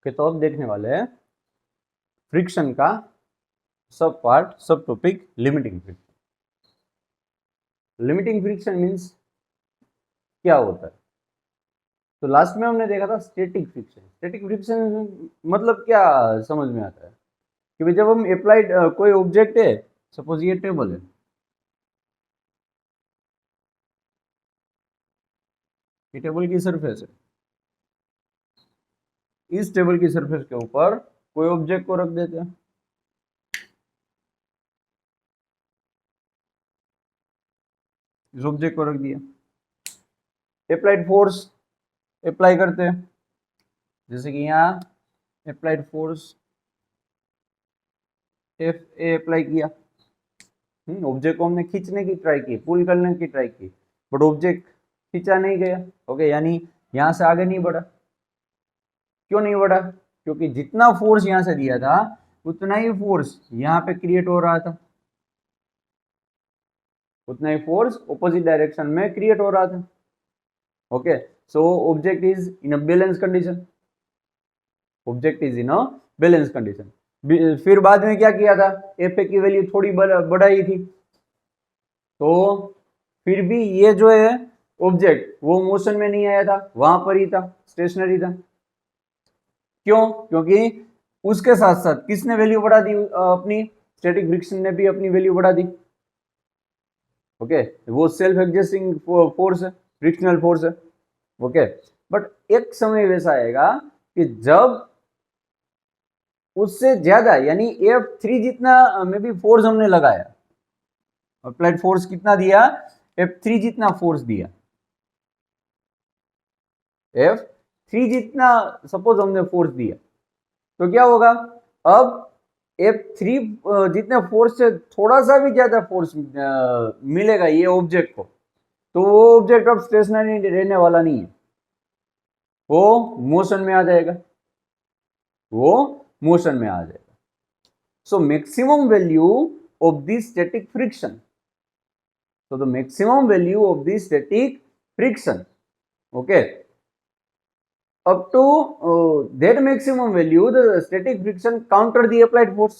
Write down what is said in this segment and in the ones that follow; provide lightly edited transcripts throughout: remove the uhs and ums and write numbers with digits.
कि तो अब देखने वाले हैं फ्रिक्शन का सब पार्ट, सब topic, limiting friction. Limiting friction means क्या होता है? तो लास्ट में हमने देखा था स्टैटिक फ्रिक्शन। स्टैटिक फ्रिक्शन मतलब क्या समझ में आता है कि भाई जब हम अप्लाइड कोई ऑब्जेक्ट है, सपोज ये टेबल है, ये टेबल की सरफेस है, इस टेबल की सरफेस के ऊपर कोई ऑब्जेक्ट को रख देते हैं, इस ऑब्जेक्ट को रख दिया, अप्लाइड फोर्स अप्लाई करते हैं, जैसे कि यहाँ applied force F A apply किया, ऑब्जेक्ट को हमने खींचने की ट्राई की, पुल करने की ट्राई की, बट ऑब्जेक्ट खींचा नहीं गया। ओके, यानी यहाँ से आगे नहीं बढ़ा। क्यों नहीं बढ़ा? क्योंकि जितना फोर्स यहाँ से दिया था उतना ही फोर्स यहाँ पे क्रिएट हो रहा था, उतना ही फोर्स ऑपोजिट डायरेक्शन में क्रिएट हो रहा था। Okay, so object is in a balance condition, object is in a balance condition. फिर बाद में क्या किया था, एफ की वैल्यू थोड़ी बढ़ाई थी, तो फिर भी ये जो है ऑब्जेक्ट वो मोशन में नहीं आया था, वहां पर ही था, स्टेशनरी था। क्यों? क्योंकि उसके साथ साथ किसने वैल्यू बढ़ा दी अपनी, स्टैटिक फ्रिक्शन ने भी अपनी वैल्यू बढ़ा दी। ओके, वो सेल्फ एडजस्टिंग फोर्स है, फ्रिक्शनल फोर्स है। ओके, बट एक समय वैसा आएगा कि जब उससे ज्यादा यानी F3 जितना में भी फोर्स हमने लगाया, अप्लाइड फोर्स कितना दिया, F3 जितना फोर्स दिया, F3 जितना सपोज हमने फोर्स दिया, तो क्या होगा, अब F3 जितने फोर्स से थोड़ा सा भी ज्यादा फोर्स मिलेगा ये ऑब्जेक्ट को, तो वो ऑब्जेक्ट अब स्टेशनरी रहने वाला नहीं है, वो मोशन में आ जाएगा, वो मोशन में आ जाएगा। So maximum value of the static friction, so the maximum value of the static friction, okay, up to that maximum value the static friction counter the applied force.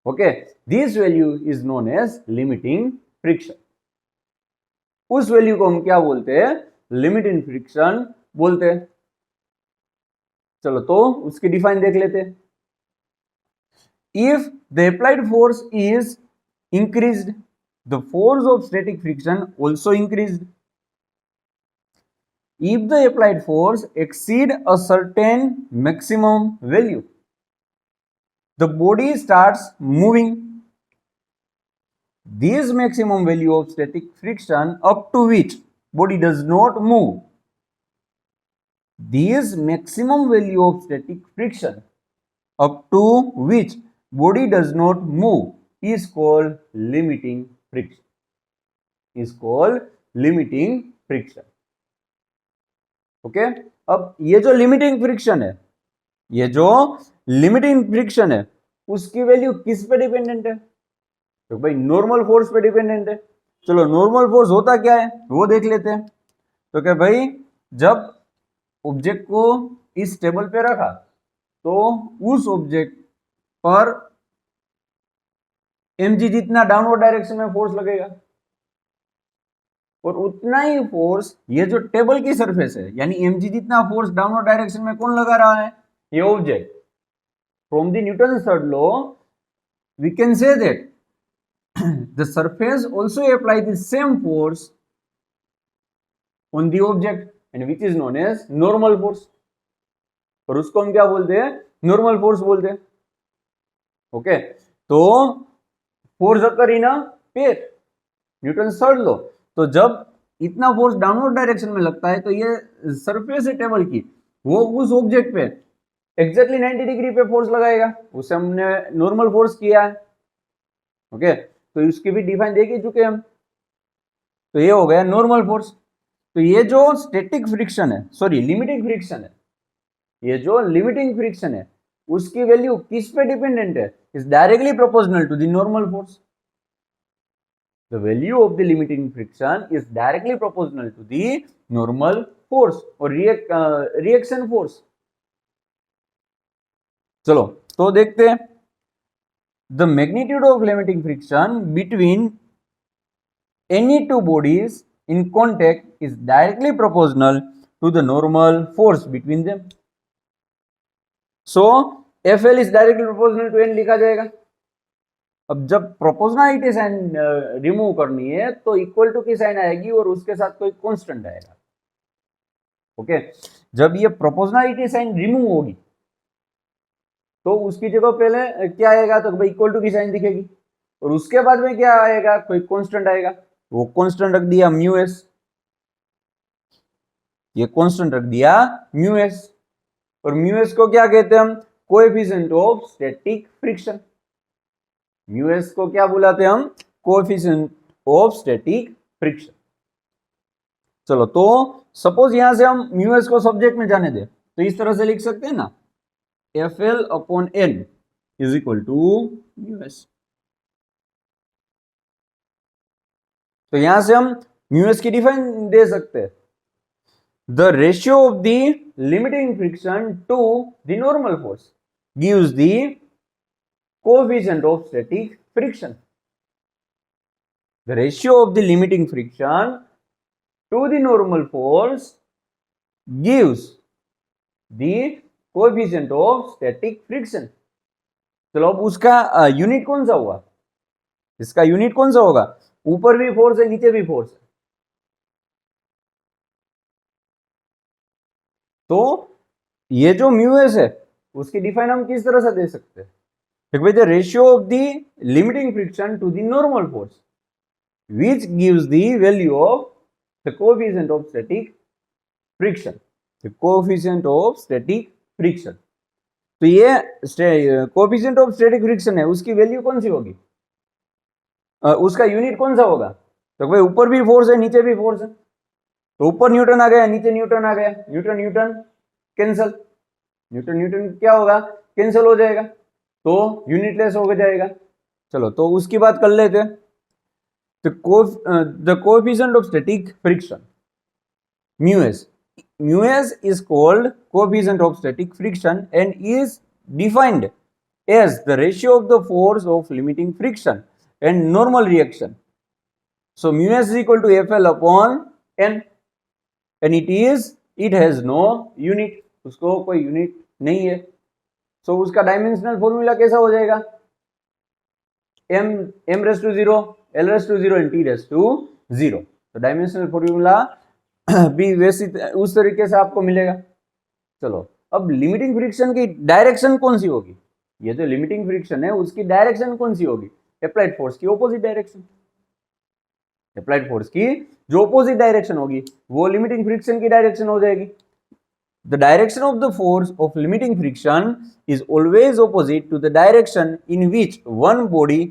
Okay, this value is known as limiting friction. उस value को हम क्या बोलते हैं, limiting friction बोलते हैं। चलो तो उसकी डिफाइन देख लेते हैं। If the applied force is increased, the force of static friction also increased. If the applied force exceed a certain maximum value, the body starts moving. This maximum value of static friction up to which body does not move, this maximum value of static friction up to which body does not move is called limiting friction, is called limiting friction. Okay, अब ये जो limiting friction है, ये जो limiting friction है, उसकी value किस पे डिपेंडेंट है? तो भाई नॉर्मल फोर्स पे डिपेंडेंट है। चलो नॉर्मल फोर्स होता क्या है वो देख लेते हैं। तो क्या भाई, जब ऑब्जेक्ट को इस टेबल पे रखा तो उस ऑब्जेक्ट पर mg जितना डाउनवर्ड डायरेक्शन में फोर्स लगेगा, और उतना ही फोर्स ये जो टेबल की सरफेस है, यानी mg जितना फोर्स डाउनवर्ड डायरेक्शन में कौन लगा रहा है, ये object. From the Newton third law we can say that the surface also apply the same force on the object and which is known as normal force, और उसको हम क्या बोलते हैं, नॉर्मल फोर्स बोलते हैं। ओके, तो force occur in a pair, Newton third law, तो जब इतना फोर्स डाउनवर्ड डायरेक्शन में लगता है तो ये सरफेस है टेबल की, वो उस ऑब्जेक्ट पे एग्जैक्टली 90 डिग्री पे फोर्स लगाएगा, उसे हमने नॉर्मल फोर्स किया है। ओके, तो इसकी भी डिफाइन देख ही चुके हम, तो ये हो गया नॉर्मल फोर्स। तो ये जो स्टैटिक फ्रिक्शन है, सॉरी लिमिटिंग फ्रिक्शन है, ये जो लिमिटिंग फ्रिक्शन है उसकी वैल्यू किस पे डिपेंडेंट है, is directly proportional to the normal force. The value of the limiting friction is directly proportional to the normal force और रिएक्शन फोर्स। चलो तो देखते हैं, the magnitude of limiting friction between any two bodies in contact is directly proportional to the normal force between them. So FL is directly proportional to N लिखा जाएगा। अब जब proportionality sign remove करनी है तो इक्वल टू की sign आएगी और उसके साथ कोई कांस्टेंट आएगा। ओके, जब ये प्रोपोर्शनलिटी साइन रिमूव होगी तो उसकी जगह पहले क्या आएगा, तो भाई इक्वल टू की साइन दिखेगी और उसके बाद में क्या आएगा, कोई कांस्टेंट आएगा। वो कांस्टेंट रख दिया म्यू एस, ये कांस्टेंट रख दिया म्यू एस, और म्यू एस को क्या कहते हैं हम, coefficient of static friction. Mu S को क्या बुलाते हैं हम, कोएफिशिएंट ऑफ स्टैटिक फ्रिक्शन। चलो तो सपोज यहां से हम म्यू एस को सब्जेक्ट में जाने दे तो इस तरह से लिख सकते हैं ना, F L upon N is equal to mu S. तो यहां से हम म्यू एस की डिफाइन दे सकते हैं, the ratio of the limiting friction to the normal force gives the coefficient of static friction. The ratio of the limiting friction to the normal force gives the coefficient of static friction. चलो अब उसका unit कौन सा होगा, इसका unit कौन सा होगा, ऊपर भी फोर्स है नीचे भी फोर्स है, तो ये जो म्यू एस है उसकी डिफाइन हम किस तरह से दे सकते हैं, देखो the ratio of the limiting friction to the normal force which gives the value of the coefficient of static friction, the coefficient of static friction। तो ये coefficient of static friction है, उसकी वैल्यू कौन सी होगी, उसका यूनिट कौन सा होगा, तो भाई ऊपर भी फोर्स है नीचे भी फोर्स है, तो ऊपर न्यूटन आ गया नीचे न्यूटन आ गया, Newton Newton cancel, Newton Newton क्या होगा, कैंसिल हो जाएगा, तो यूनिटलेस हो जाएगा। चलो तो उसकी बात कर लेते हैं, the coefficient of static friction mu s is called coefficient of static friction and is defined as the ratio of the force of limiting friction and normal reaction. So mu s is equal to fl upon n and it has no unit, उसको कोई unit नहीं है। so उसका dimensional formula कैसा हो जाएगा, m raised to 0 L raised to 0 and T raised to 0। तो dimensional formula भी वैसी उस तरीके से आपको मिलेगा। चलो अब लिमिटिंग फ्रिक्शन की डायरेक्शन कौन सी होगी, ये जो लिमिटिंग फ्रिक्शन है उसकी डायरेक्शन कौन सी होगी, अप्लाइड फोर्स की ऑपोजिट डायरेक्शन। अप्लाइड फोर्स की जो ऑपोजिट डायरेक्शन होगी वो लिमिटिंग फ्रिक्शन की डायरेक्शन हो जाएगी। The direction of the force of limiting friction is always opposite to the direction in which one body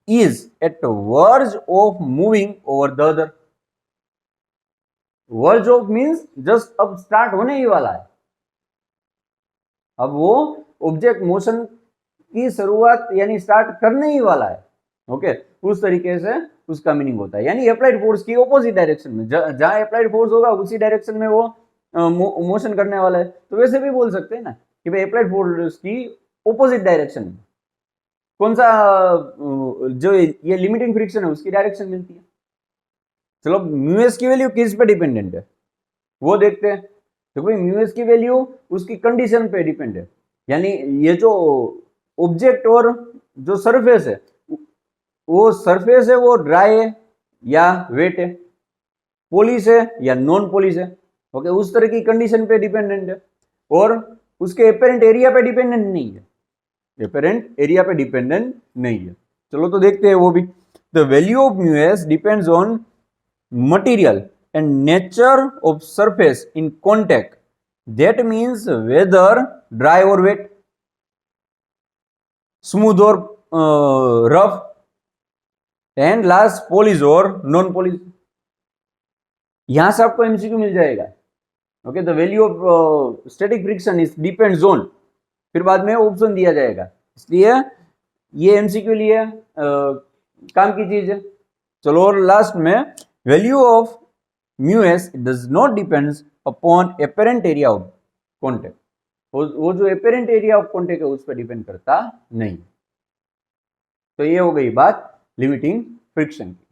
is at the verge of moving over the other। verge of means just अब start होने ही वाला है, अब वो object motion की शुरुआत यानी start करने ही वाला है। ओके, उस तरीके से उसका मीनिंग होता है, यानी अप्लाइड फोर्स की ऑपोजिट डायरेक्शन में, जहां अप्लाइड फोर्स होगा उसी डायरेक्शन में वो मोशन करने वाला है। तो वैसे भी बोल सकते हैं ना कि भाई अप्लाइड फोर्स की ऑपोजिट डायरेक्शन में कौन सा जो ये लिमिटिंग फ्रिक्शन है उसकी डायरेक्शन मिलती है। चलो म्यू एस की वैल्यू किस पे डिपेंडेंट है वो देखते हैं। तो भाई म्यू एस की वैल्यू उसकी कंडीशन पे डिपेंड है, यानी ये जो ऑब्जेक्ट और जो सरफेस है वो ड्राई है या वेट है, पॉलिश है या नॉन पॉलिश है। ओके, उस तरह की कंडीशन पे डिपेंडेंट है और उसके अपेरेंट एरिया पे डिपेंडेंट नहीं है, अपेरेंट एरिया पे डिपेंडेंट नहीं है। चलो तो देखते हैं वो भी। The value of mu S depends on material and nature of surface in contact, that means whether dry और वेट, स्मूथ और रफ, एंड लास्ट पॉलिश और नॉन पॉलिश। यहां से आपको एमसीक्यू मिल जाएगा। Okay, the value of static friction is depends on, फिर बाद में ऑप्शन दिया जाएगा, इसलिए ये एमसीक्यू लिए काम की चीज है। चलो और लास्ट में value of mu S does not depends upon apparent area of contact, वो जो एपेरेंट एरिया ऑफ कॉन्टेक्ट है उस पर डिपेंड करता नहीं। तो ये हो गई बात लिमिटिंग फ्रिक्शन की।